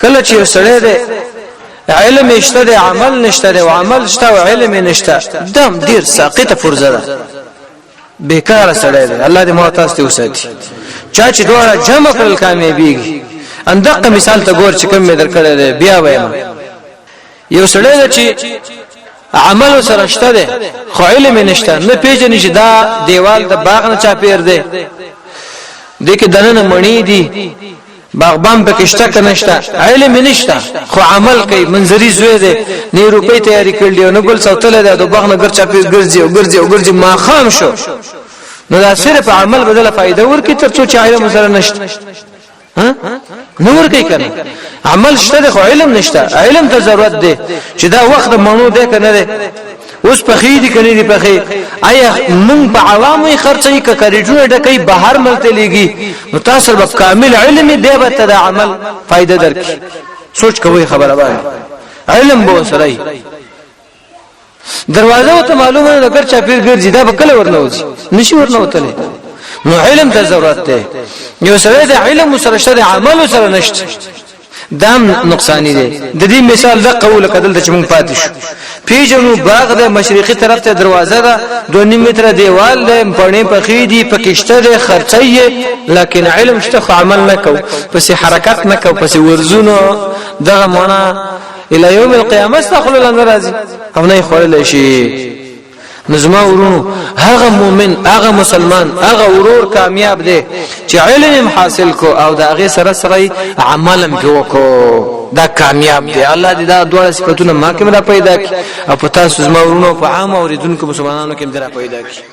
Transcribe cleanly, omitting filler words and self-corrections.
کله چې سړی دی علم نشته دی عمل نشته دی او عمل شته او علم نشته دم ډیر ساقطه فرزه ده بیکاره سړی دی الله دې مو تاسو ته وساتي چا چې دوړه جمع کړل کامیابیږي اندقه مثال ته ګور چې کوم مې درکړی دی بیا وایم یو سړی دی چې عمل سره شته دی خو علم نشته نه پیژني چې دا دیوال د باغ نه چا پیر دی دې کې دنه مڼې دي باغبان پکشته کنهشته علم نشته خو عمل کوي منظري زوی دی نه روپۍ تیاری کړل دی نو ګل سوتل دی د باغ نه ګر چا پیر ګرځي ما خام شو نو دا صرف عمل بدله فائدہ ورکړي تر څو چې علم سره نشته ها نور کوي کنه عمل شته خو علم نشته علم ته ضرورت دی چې دا وخت مونږ دی کنه دی اوس په خېدی کني دی په خې آیا مونږ په عوامي خرڅي کریټونه ډکې بهر ملته لګي نو تاسو به کامل علم دی به ته عمل فائدہ درکې سوچ کوی خبره باندې علم به سره دروازه ته معلومه نه اگر چا پیر ګرځي دا به کله ورنوځي نشي ورنوتلی نو علم ته ضرورت دی یو سره د علم سره شته عمل سره نشته دام نقصانی دی د دې مثال د قول کدل ته مونږ پاتې شو پیژنو باغ د مشرقي طرف ته دروازه ده 2 متره دیوال ده پړې پخې دي پکشته ده خرڅي لکن علم شته عمل نه کو پس حرکت نه کو پس ورزونو دغه معنا الى يوم القيامه استخلوا الانرازي او نه خورل شي نظم ورونو هغه مؤمن هغه مسلمان هغه ورور کامیاب دی چې علم حاصل کو او دا هغه سره سره عملم کو دا کامیاب دی الله دې دا دوه صفاتونه ما کې پیدا کړي او پتا سوزما ورونو په عام اوریدونکو مسلمانانو کې پیدا کړي